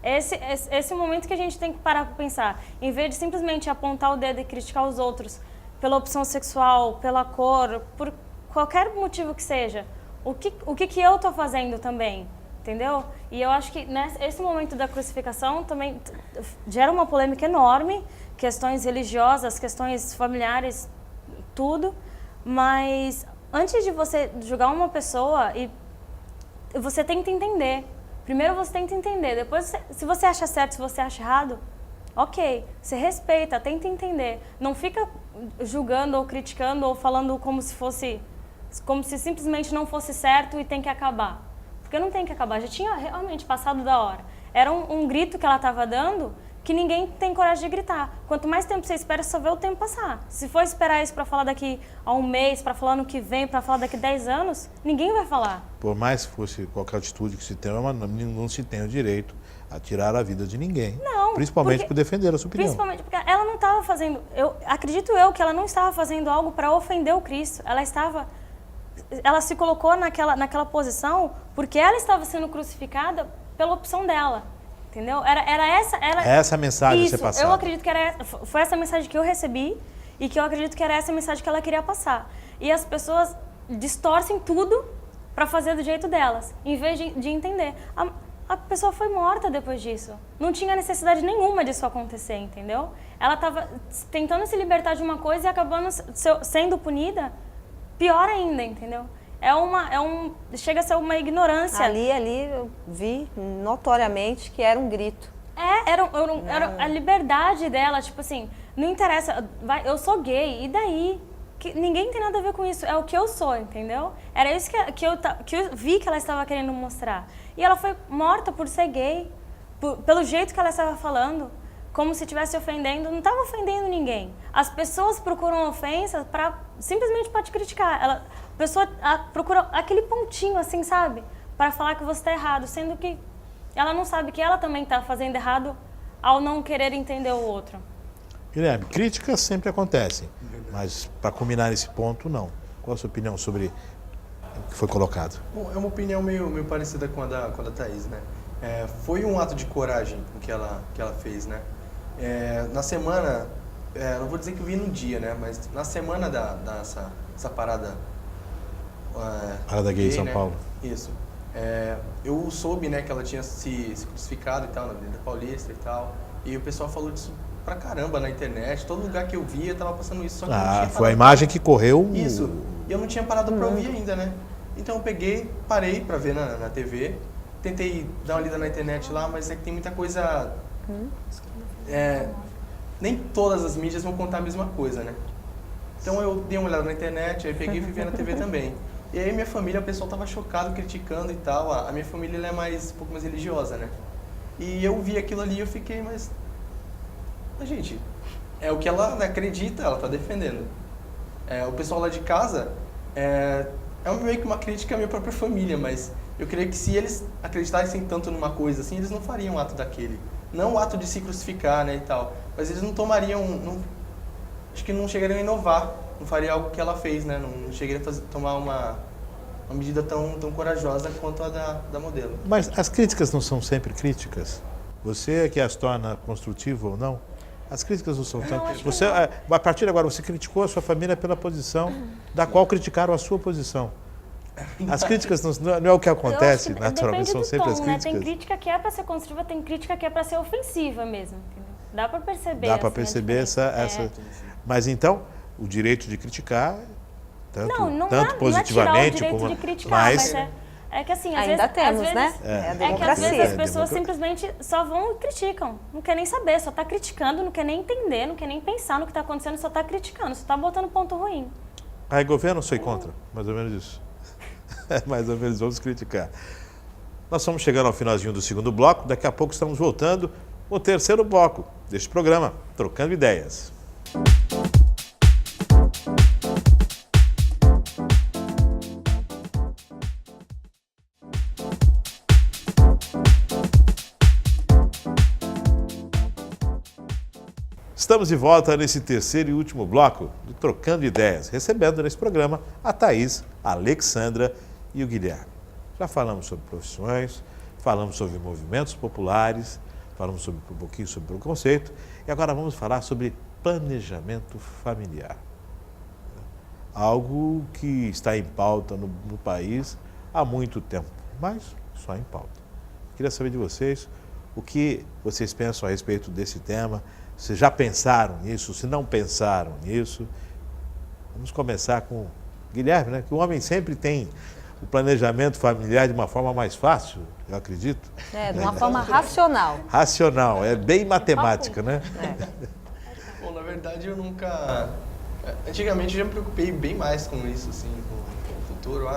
Esse momento que a gente tem que parar para pensar. Em vez de simplesmente apontar o dedo e criticar os outros pela opção sexual, pela cor, por qualquer motivo que seja, o que eu estou fazendo também? Entendeu? E eu acho que esse momento da crucificação também gera uma polêmica enorme, questões religiosas, questões familiares, tudo. Mas antes de você julgar uma pessoa, você tem que entender. Primeiro você tem que entender, depois se você acha certo, se você acha errado, ok, você respeita, tenta entender. Não fica julgando ou criticando ou falando como se simplesmente não fosse certo e tem que acabar. Porque não tem que acabar, já tinha realmente passado da hora. Era um grito que ela estava dando que ninguém tem coragem de gritar. Quanto mais tempo você espera, só vê o tempo passar. Se for esperar isso para falar daqui a um mês, para falar no que vem, para falar daqui a 10 anos, ninguém vai falar. Por mais que fosse qualquer atitude que se tenha, não se tem o direito a tirar a vida de ninguém. Não. Principalmente por defender a sua opinião. Principalmente porque ela não estava fazendo... Acredito que ela não estava fazendo algo para ofender o Cristo. Ela se colocou naquela posição porque ela estava sendo crucificada pela opção dela, entendeu? Era essa a mensagem isso, a ser passada. Eu acredito que foi essa mensagem que eu recebi e que eu acredito que era essa mensagem que ela queria passar. E as pessoas distorcem tudo para fazer do jeito delas, em vez de entender. A pessoa foi morta depois disso. Não tinha necessidade nenhuma disso acontecer, entendeu? Ela estava tentando se libertar de uma coisa e acabando sendo punida pior ainda, entendeu? chega a ser uma ignorância. Ali eu vi notoriamente que era um grito. Era a liberdade dela, tipo assim, não interessa, eu sou gay, e daí? Ninguém tem nada a ver com isso, é o que eu sou, entendeu? Era isso que eu vi que ela estava querendo mostrar. E ela foi morta por ser gay, pelo jeito que ela estava falando, como se estivesse ofendendo, não estava ofendendo ninguém. As pessoas procuram ofensas simplesmente para te criticar. A pessoa procura aquele pontinho, assim, sabe? Para falar que você está errado, sendo que ela não sabe que ela também está fazendo errado ao não querer entender o outro. Guilherme, críticas sempre acontecem, mas para culminar nesse ponto, não. Qual a sua opinião sobre o que foi colocado? Bom, é uma opinião meio parecida com a da Thaís, né? Foi um ato de coragem o que ela fez, né? Na semana, não vou dizer que eu vi no dia, né? Mas na semana dessa parada... Parada gay em São Paulo. Isso. Eu soube, né, que ela tinha se crucificado e tal, na Avenida Paulista e tal. E o pessoal falou disso pra caramba na internet. Todo lugar que eu via tava passando isso. Só que eu não tinha foi a imagem que correu. Isso. E eu não tinha parado pra ouvir ainda, né? Então eu parei pra ver na TV. Tentei dar uma lida na internet lá, mas é que tem muita coisa... nem todas as mídias vão contar a mesma coisa, né? Então eu dei uma olhada na internet, aí peguei e fui ver na TV também. E aí minha família, o pessoal tava chocado, criticando e tal. A minha família ela é um pouco mais religiosa, né? E eu vi aquilo ali e eu fiquei, mas gente, é o que ela acredita, ela tá defendendo. O pessoal lá de casa, é meio que uma crítica à minha própria família, mas eu creio que se eles acreditassem tanto numa coisa assim, eles não fariam um ato daquele. Não o ato de se crucificar, né, e tal. Mas eles não tomariam, acho que não chegariam a inovar, não faria algo que ela fez, né? Não chegaria a tomar uma medida tão corajosa quanto a da modelo. Mas as críticas não são sempre críticas? Você é que as torna construtivas ou não? As críticas não são sempre... Você, a partir de agora, você criticou a sua família pela posição da qual criticaram a sua posição. As críticas não é o que acontece, naturalmente, são sempre as críticas. Né? Tem crítica que é para ser construtiva, tem crítica que é para ser ofensiva mesmo. Entendeu? Dá para perceber. Dá para perceber essa... Mas então, o direito de criticar, tanto positivamente não é tirar o direito como... de criticar, mas é que assim, às ainda vezes, temos, às vezes, né? É que às vezes as pessoas simplesmente só vão e criticam. Não quer nem saber, só tá criticando, não quer nem entender, não quer nem pensar no que tá acontecendo, só tá criticando, só tá botando ponto ruim. Aí, governo, sou contra. Mais ou menos isso. Mais ou menos, vamos criticar. Nós estamos chegando ao finalzinho do segundo bloco. Daqui a pouco estamos voltando com o terceiro bloco deste programa, Trocando Ideias. Estamos de volta nesse terceiro e último bloco do Trocando Ideias, recebendo nesse programa a Thaís, a Alexandra e o Guilherme. Já falamos sobre profissões, falamos sobre movimentos populares, falamos um pouquinho sobre preconceito e agora vamos falar sobre planejamento familiar. Algo que está em pauta no país há muito tempo, mas só em pauta. Queria saber de vocês o que vocês pensam a respeito desse tema. Se já pensaram nisso, se não pensaram nisso. Vamos começar com o Guilherme, né? Que o homem sempre tem o planejamento familiar de uma forma mais fácil, eu acredito. De uma forma racional. Racional, é bem matemática, né? Bom, na verdade eu nunca... Antigamente eu já me preocupei bem mais com isso, assim, com o futuro,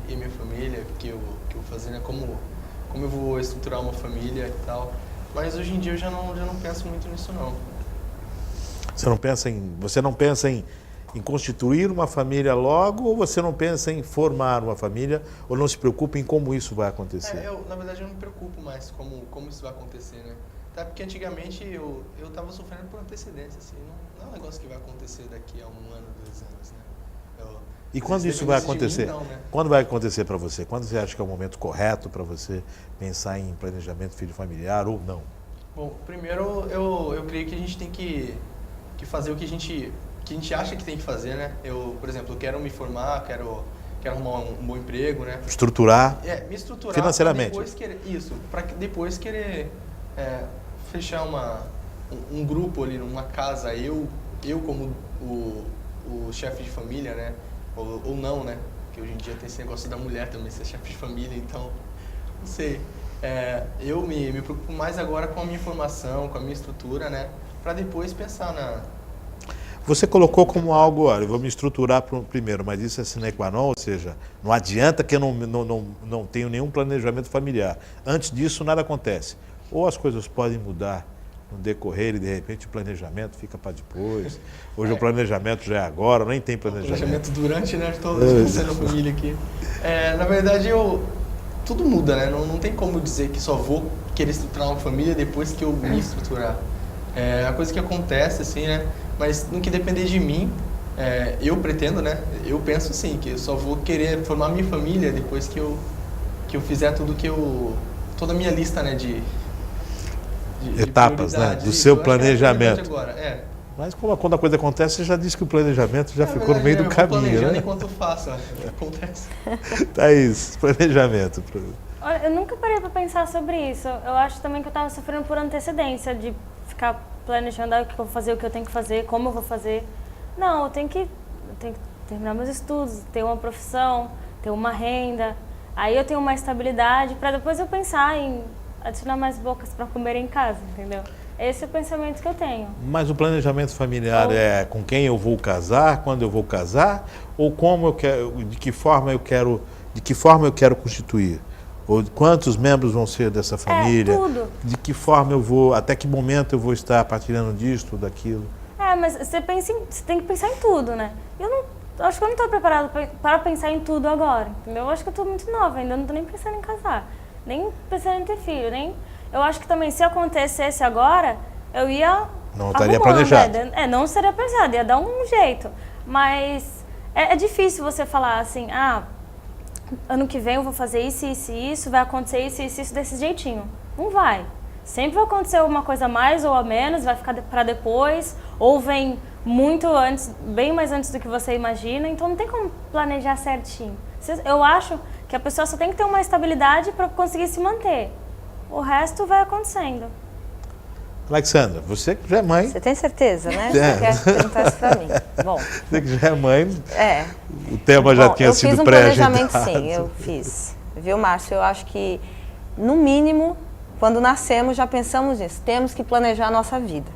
e minha família, o que eu vou fazer, né? Como eu vou estruturar uma família e tal. Mas hoje em dia eu já não penso muito nisso, não. Você não pensa em constituir uma família logo, ou você não pensa em formar uma família, ou não se preocupa em como isso vai acontecer? Na verdade, eu não me preocupo mais como isso vai acontecer, né? Até porque antigamente eu estava sofrendo por antecedência, assim, não é um negócio que vai acontecer daqui a 1 ano, 2 anos, né? E quando isso vai acontecer? Mim, não, né? Quando vai acontecer para você? Quando você acha que é o momento correto para você pensar em planejamento filho familiar ou não? Bom, primeiro eu creio que a gente tem que fazer o que a gente acha que tem que fazer, né? Por exemplo, eu quero me formar, quero arrumar um bom emprego, né? Estruturar. Me estruturar financeiramente. Para depois querer fechar um grupo ali numa casa, eu como o chefe de família, né? Ou não, né? Porque hoje em dia tem esse negócio da mulher também ser chefe de família, então, não sei. Eu me preocupo mais agora com a minha formação, com a minha estrutura, né? Para depois pensar na... Você colocou como algo, olha, eu vou me estruturar primeiro, mas isso é sine qua non, ou seja, não adianta que eu não tenho nenhum planejamento familiar. Antes disso, nada acontece. Ou as coisas podem mudar no decorrer e, de repente, o planejamento fica para depois. Hoje o planejamento já é agora, nem tem planejamento. Planejamento durante, né? Toda a família aqui. Na verdade, tudo muda, né? Não tem como dizer que só vou querer estruturar uma família depois que eu me estruturar. É a coisa que acontece, assim, né? Mas no que depender de mim, eu pretendo, né? Eu penso, sim, que eu só vou querer formar minha família depois que eu fizer tudo toda a minha lista, né? De etapas, né? Do seu planejamento. Agora, Mas quando a coisa acontece, você já disse que o planejamento já ficou no meio do caminho, planejando né? enquanto faço, acontece. Thaís, planejamento. Olha, eu nunca parei para pensar sobre isso. Eu acho também que eu estava sofrendo por antecedência, de ficar planejando o que eu vou fazer, o que eu tenho que fazer, como eu vou fazer. Não, eu tenho que terminar meus estudos, ter uma profissão, ter uma renda. Aí eu tenho uma estabilidade para depois eu pensar em adicionar mais bocas para comer em casa, entendeu? Esse é o pensamento que eu tenho. Mas o planejamento familiar é com quem eu vou casar, quando eu vou casar, ou como eu quero, de que forma eu quero constituir? Ou quantos membros vão ser dessa família? Tudo. De que forma eu vou, até que momento eu vou estar partilhando disto, daquilo? Mas você tem que pensar em tudo, né? Acho que eu não estou preparada para pensar em tudo agora, entendeu? Eu acho que eu estou muito nova ainda, eu não estou nem pensando em casar, nem pensando em ter filho, nem... Eu acho que também, se acontecesse agora, eu ia... Não estaria planejado. Não seria planejado, ia dar um jeito. Mas é difícil você falar assim, ano que vem eu vou fazer isso, isso e isso, vai acontecer isso, isso, isso desse jeitinho. Não vai. Sempre vai acontecer alguma coisa a mais ou a menos, vai ficar para depois, ou vem muito antes, bem mais antes do que você imagina, então não tem como planejar certinho. Eu acho que a pessoa só tem que ter uma estabilidade para conseguir se manter. O resto vai acontecendo. Alexandra, você que já é mãe. Você tem certeza, né? Você quer perguntar isso pra mim. Bom. Você que já é mãe. O tema já tinha sido pré-agendado. Eu fiz um planejamento, sim, eu fiz. Viu, Márcio? Eu acho que, no mínimo, quando nascemos, já pensamos nisso. Temos que planejar a nossa vida.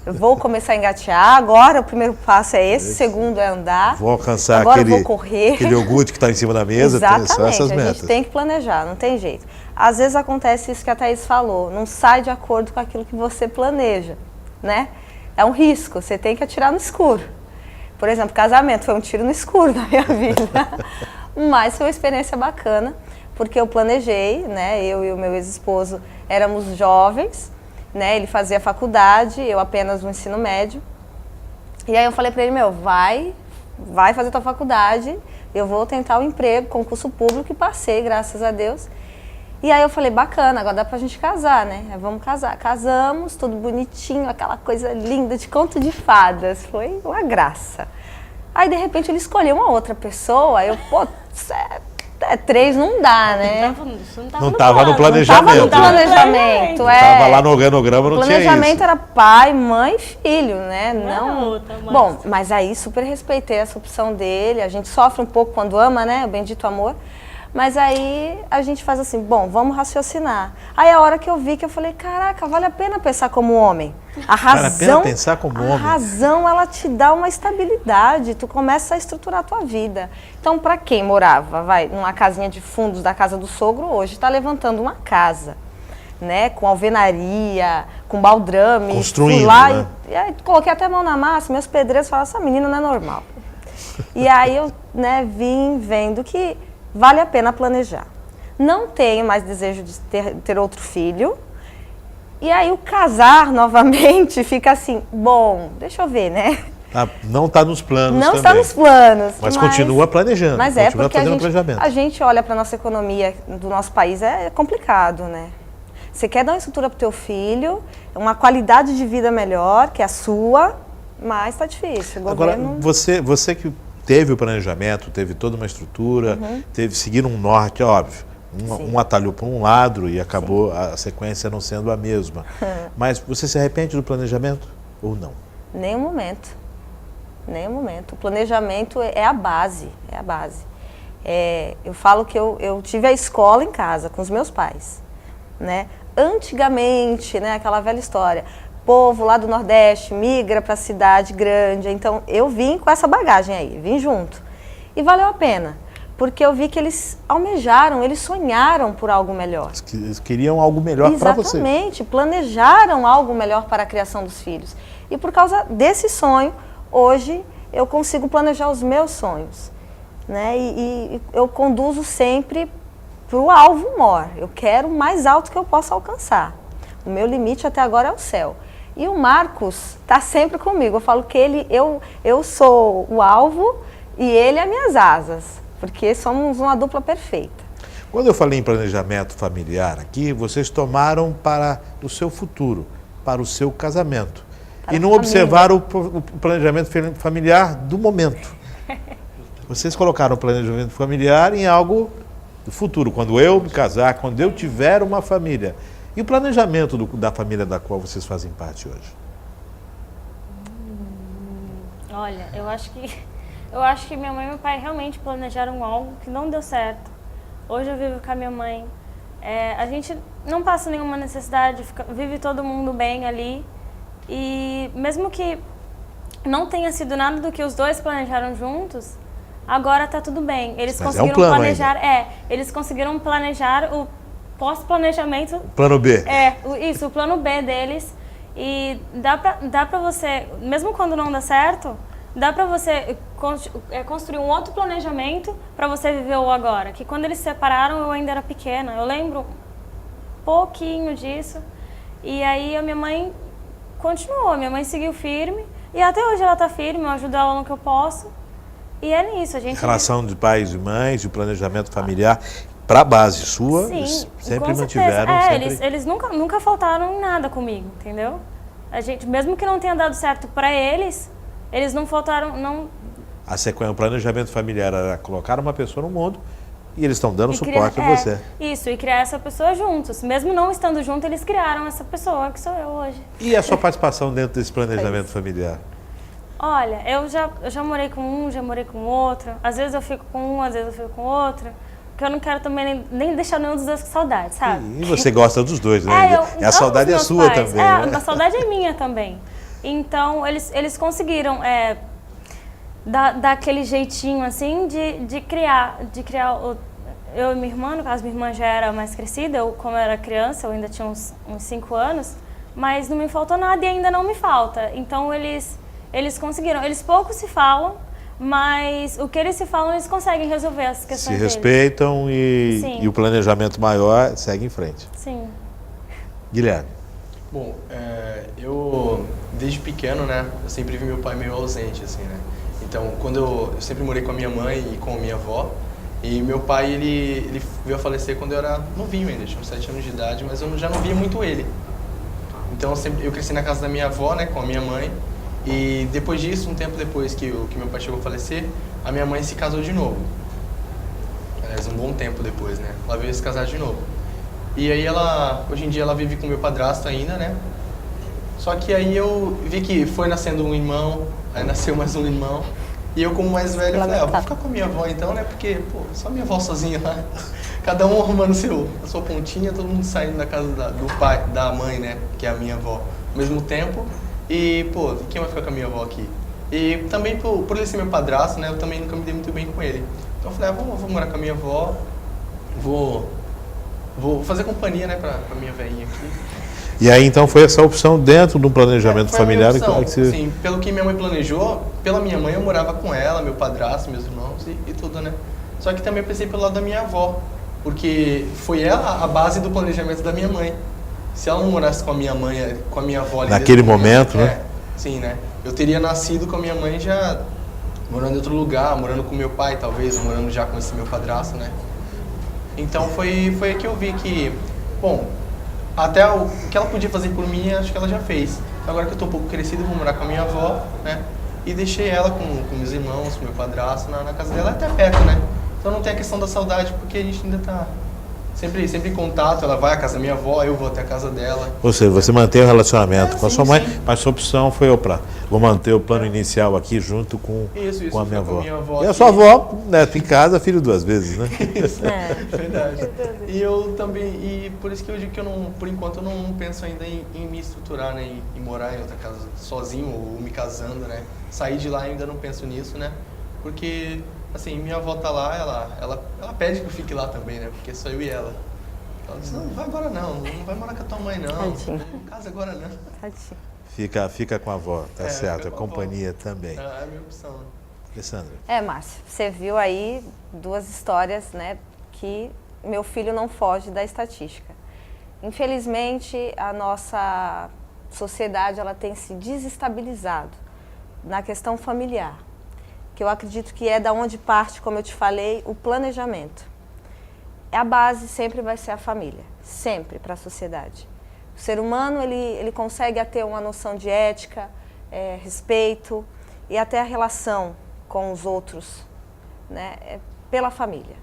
Eu vou começar a engatear, agora o primeiro passo é esse, o segundo é andar. Vou alcançar agora vou correr. Aquele iogurte que está em cima da mesa. Exatamente, são essas metas. A gente tem que planejar, não tem jeito. Às vezes acontece isso que a Thaís falou, não sai de acordo com aquilo que você planeja, né? É um risco, você tem que atirar no escuro. Por exemplo, casamento foi um tiro no escuro na minha vida, mas foi uma experiência bacana, porque eu planejei, né? Eu e o meu ex-esposo éramos jovens, né? Ele fazia faculdade, eu apenas no ensino médio. E aí eu falei para ele, vai fazer tua faculdade, eu vou tentar um emprego, concurso público, e passei, graças a Deus. E aí eu falei, bacana, agora dá pra gente casar, né? Vamos casar. Casamos, tudo bonitinho, aquela coisa linda de conto de fadas. Foi uma graça. Aí, de repente, ele escolheu uma outra pessoa. Aí eu, 3 não dá, né? Não estava no planejamento. Não estava no planejamento, Estava lá no organograma, não tinha isso. O planejamento era pai, mãe e filho, né? Não. Bom, mas aí super respeitei essa opção dele. A gente sofre um pouco quando ama, né? O bendito amor. Mas aí a gente faz assim, bom, vamos raciocinar. Aí a hora que eu vi, que eu falei, caraca, vale a pena pensar como homem. A razão, vale a pena pensar como homem. A razão, ela te dá uma estabilidade, tu começa a estruturar a tua vida. Então, para quem morava, numa casinha de fundos da casa do sogro, hoje está levantando uma casa, né, com alvenaria, com baldrame. Construindo, lá, né? E aí coloquei até a mão na massa, meus pedreiros falaram, essa menina não é normal. E aí eu, né, vim vendo que vale a pena planejar. Não tenho mais desejo de ter outro filho. E aí o casar novamente fica assim, bom, deixa eu ver, né? Não está nos planos Não também. está nos planos. Mas continua planejando. Mas continua porque fazendo a gente olha para a nossa economia do nosso país, é complicado, né? Você quer dar uma estrutura para o teu filho, uma qualidade de vida melhor, que é a sua, mas está difícil. O Agora, governo... você que teve o planejamento, teve toda uma estrutura, teve seguir um norte, óbvio. Um atalhou para um lado e acabou a sequência não sendo a mesma. Mas você se arrepende do planejamento ou não? Nenhum momento. Nenhum momento. O planejamento é a base, é a base. Eu falo que eu tive a escola em casa, com os meus pais, né? Antigamente, né, aquela velha história, povo lá do Nordeste migra para a cidade grande, então eu vim com essa bagagem aí, vim junto. E valeu a pena, porque eu vi que eles almejaram, eles sonharam por algo melhor. Eles queriam algo melhor para você. Exatamente, planejaram algo melhor para a criação dos filhos. E por causa desse sonho, hoje eu consigo planejar os meus sonhos, né? E eu conduzo sempre para o alvo maior. Eu quero o mais alto que eu possa alcançar. O meu limite até agora é o céu. E o Marcos está sempre comigo. Eu falo que eu sou o alvo e ele é minhas asas, porque somos uma dupla perfeita. Quando eu falei em planejamento familiar aqui, vocês tomaram para o seu futuro, para o seu casamento. Para e a não família. observaram o planejamento familiar do momento. Vocês colocaram o planejamento familiar em algo do futuro, quando eu me casar, quando eu tiver uma família. E o planejamento da família da qual vocês fazem parte hoje? Olha, eu acho que minha mãe e meu pai realmente planejaram algo que não deu certo. Hoje eu vivo com a minha mãe. A gente não passa nenhuma necessidade, vive todo mundo bem ali. E mesmo que não tenha sido nada do que os dois planejaram juntos, agora tá tudo bem. Eles conseguiram planejar. Eles conseguiram planejar o pós-planejamento. Plano B. O plano B deles. E dá pra você, mesmo quando não dá certo, dá pra você construir um outro planejamento pra você viver o agora. Que quando eles se separaram, eu ainda era pequena. Eu lembro pouquinho disso. E aí a minha mãe continuou, minha mãe seguiu firme. E até hoje ela tá firme, eu ajudo ela no que eu posso. E é nisso, a gente... Relação de pais e mães, de planejamento familiar, para a base sua, Sim, eles sempre com mantiveram. certeza. Eles nunca faltaram em nada comigo, entendeu? A gente, mesmo que não tenha dado certo para eles não faltaram, não... A sequência, o planejamento familiar era colocar uma pessoa no mundo e eles estão dando suporte a você. Isso, e criar essa pessoa juntos. Mesmo não estando junto, eles criaram essa pessoa que sou eu hoje. E a sua participação dentro desse planejamento familiar? Olha, eu já morei com um, já morei com outro. Às vezes eu fico com um, às vezes eu fico com outro. Porque eu não quero também nem deixar nenhum dos dois com saudade, sabe? E você gosta dos dois, né? A saudade é sua também. Né? A saudade é minha também. Então, eles conseguiram dar aquele jeitinho, assim, de criar eu e minha irmã. No caso, minha irmã já era mais crescida. Eu, como eu era criança, eu ainda tinha uns 5 anos. Mas não me faltou nada e ainda não me falta. Então, eles conseguiram. Eles pouco se falam, mas o que eles se falam, eles conseguem resolver as questões deles. Se respeitam e o planejamento maior segue em frente. Sim. Guilherme. Bom, eu desde pequeno, né, eu sempre vi meu pai meio ausente, assim, né. Então, quando eu sempre morei com a minha mãe e com a minha avó, e meu pai, ele veio a falecer quando eu era novinho ainda, tinha uns 7 anos de idade, mas eu já não via muito ele. Então, eu cresci na casa da minha avó, né, com a minha mãe. E depois disso, um tempo depois que meu pai chegou a falecer, a minha mãe se casou de novo. Aliás, um bom tempo depois, né? Ela veio se casar de novo. E aí hoje em dia ela vive com meu padrasto ainda, né? Só que aí eu vi que foi nascendo um irmão, aí nasceu mais um irmão. E eu, como mais velho, falei, vou ficar com a minha avó então, né? Porque, pô, só minha avó sozinha lá. Cada um arrumando a sua pontinha, todo mundo saindo da casa do pai, da mãe, né? Que é a minha avó. Ao mesmo tempo. E, pô, quem vai ficar com a minha avó aqui? E também, por ele ser meu padrasto, né, eu também nunca me dei muito bem com ele. Então eu falei, vou morar com a minha avó, vou fazer companhia, né, pra minha velhinha aqui. E aí, então, foi essa opção dentro do planejamento familiar? Foi a minha opção. Sim, pelo que minha mãe planejou, pela minha mãe eu morava com ela, meu padrasto, meus irmãos e tudo, né. Só que também eu pensei pelo lado da minha avó, porque foi ela a base do planejamento da minha mãe. Se ela não morasse com a minha mãe, com a minha avó... Naquele momento, né? Sim, né? Eu teria nascido com a minha mãe já morando em outro lugar, morando com meu pai, talvez, morando já com esse meu padrasto, né? Então foi aí que eu vi que, bom, até o que ela podia fazer por mim, acho que ela já fez. Agora que eu tô um pouco crescido, eu vou morar com a minha avó, né? E deixei ela com meus irmãos, com meu padrasto, na casa dela, até perto, né? Então não tem a questão da saudade, porque a gente ainda tá sempre em contato, ela vai à casa da minha avó, eu vou até a casa dela. Ou seja, você mantém o relacionamento com a sim, sua mãe, sim. mas sua opção foi, opa, vou manter o plano inicial aqui junto com Isso, a minha fica com avó. a minha avó E a aqui. sua avó, neto em casa, filho duas vezes, né? Verdade. E eu também, e por isso que eu digo que eu não, por enquanto eu não penso ainda em me estruturar, né, em morar em outra casa sozinho ou me casando, né? Sair de lá ainda não penso nisso, né? Porque, assim, minha avó tá lá, ela pede que eu fique lá também, né? Porque sou eu e ela. Ela diz, não vai agora não vai morar com a tua mãe não, Tadinho. não casa agora não. Tadinho. Fica com a avó, tá É, certo, fica a com a avó. companhia também. É a minha opção. Alessandra, Márcio, você viu aí duas histórias, né, que meu filho não foge da estatística. Infelizmente, a nossa sociedade ela tem se desestabilizado na questão familiar, que eu acredito que é da onde parte, como eu te falei, o planejamento. A base sempre vai ser a família, sempre para a sociedade. O ser humano ele consegue ter uma noção de ética, respeito e até a relação com os outros, né, pela família.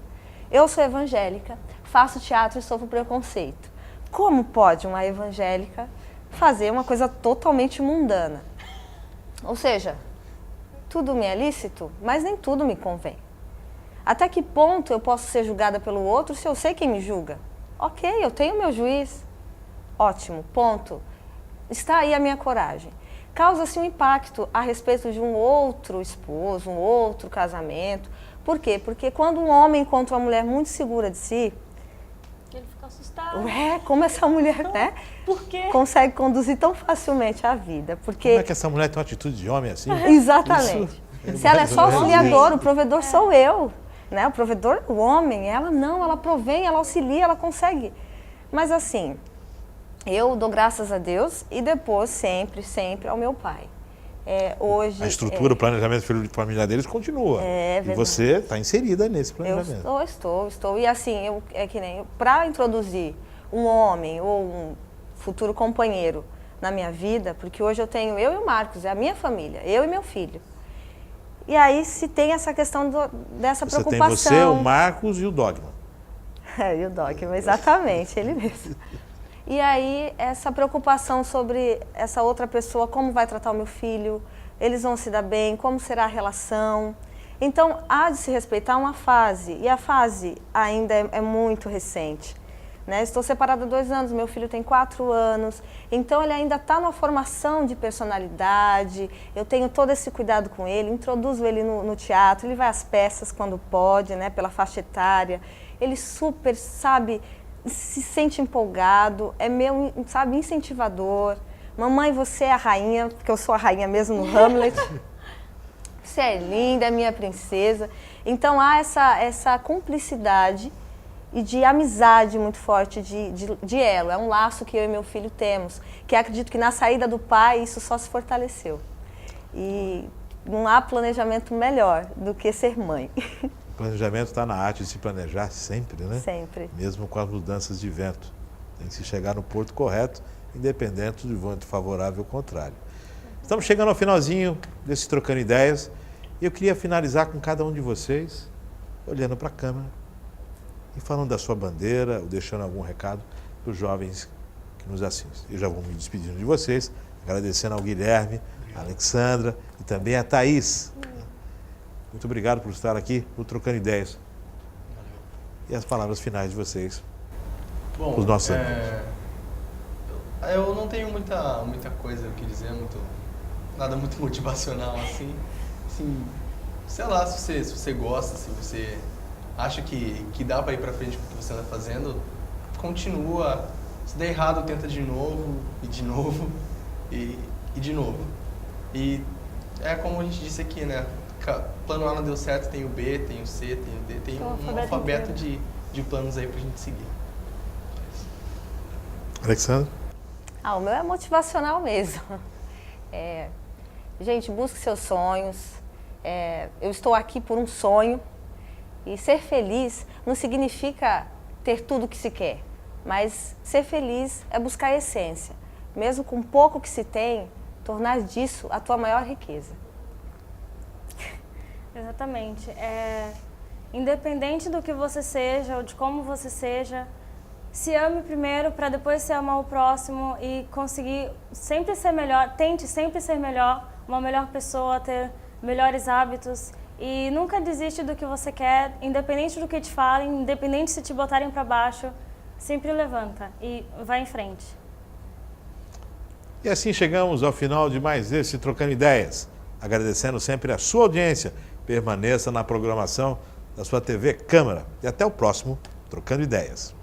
Eu sou evangélica, faço teatro e sofro preconceito. Como pode uma evangélica fazer uma coisa totalmente mundana? Ou seja, tudo me é lícito, mas nem tudo me convém. Até que ponto eu posso ser julgada pelo outro se eu sei quem me julga? Ok, eu tenho meu juiz. Ótimo, ponto. Está aí a minha coragem. Causa-se um impacto a respeito de um outro esposo, um outro casamento. Por quê? Porque quando um homem encontra uma mulher muito segura de si, Ele fica assustado. como essa mulher, né, Por quê? consegue conduzir tão facilmente a vida? Porque como é que essa mulher tem uma atitude de homem assim? exatamente. Isso Se ela é mais só ou menos auxiliador, o provedor sou eu. Né? O provedor, o homem, ela não, ela provém, ela auxilia, ela consegue. Mas assim, eu dou graças a Deus e depois sempre ao meu pai. Hoje, A estrutura, o planejamento familiar deles continua. É e verdade. você está inserida nesse eu planejamento. estou. E assim, é que nem para introduzir um homem ou um futuro companheiro na minha vida, porque hoje eu tenho eu e o Marcos, é a minha família, eu e meu filho. E aí se tem essa questão dessa Você tem preocupação. você, o Marcos e o Dogma. E o Dogma, exatamente, ele mesmo. E aí, essa preocupação sobre essa outra pessoa, como vai tratar o meu filho, eles vão se dar bem, como será a relação. Então, há de se respeitar uma fase, e a fase ainda é muito recente. Né? Estou separada há 2 anos, meu filho tem 4 anos, então ele ainda está numa formação de personalidade, eu tenho todo esse cuidado com ele, introduzo ele no teatro, ele vai às peças quando pode, né, pela faixa etária, ele super, sabe, se sente empolgado, é meu, sabe, incentivador. Mamãe, você é a rainha, porque eu sou a rainha mesmo no Hamlet. Você é linda, é minha princesa. Então há essa cumplicidade e de amizade muito forte, de elo. É um laço que eu e meu filho temos, que acredito que na saída do pai isso só se fortaleceu. E não há planejamento melhor do que ser mãe. O planejamento está na arte de se planejar sempre, né? Sempre. Mesmo com as mudanças de vento. Tem que se chegar no porto correto, independente do vento favorável ou contrário. Estamos chegando ao finalzinho desse Trocando Ideias. E eu queria finalizar com cada um de vocês, olhando para a câmera e falando da sua bandeira, ou deixando algum recado para os jovens que nos assistem. Eu já vou me despedindo de vocês, agradecendo ao Guilherme, a Alexandra e também a Thaís. Muito obrigado por estar aqui no Trocando Ideias. E as palavras finais de vocês. Bom, Os nossos eu não tenho muita coisa o que dizer, nada muito motivacional assim. Sei lá, se você gosta, se você acha que dá para ir para frente com o que você está fazendo, continua. Se der errado, tenta de novo, e de novo, e de novo. E é como a gente disse aqui, né? Plano A não deu certo, tem o B, tem o C, tem o D, tem um alfabeto de planos aí pra gente seguir. Alexandre? O meu é motivacional mesmo. Gente, busque seus sonhos. Eu estou aqui por um sonho. E ser feliz não significa ter tudo o que se quer. Mas ser feliz é buscar a essência. Mesmo com pouco que se tem, tornar disso a tua maior riqueza. Exatamente. Independente do que você seja ou de como você seja, se ame primeiro para depois se amar o próximo e conseguir sempre ser melhor, tente sempre ser melhor, uma melhor pessoa, ter melhores hábitos e nunca desiste do que você quer, independente do que te falem, independente se te botarem para baixo, sempre levanta e vai em frente. E assim chegamos ao final de mais esse Trocando Ideias. Agradecendo sempre a sua audiência. Permaneça na programação da sua TV Câmara. E até o próximo Trocando Ideias.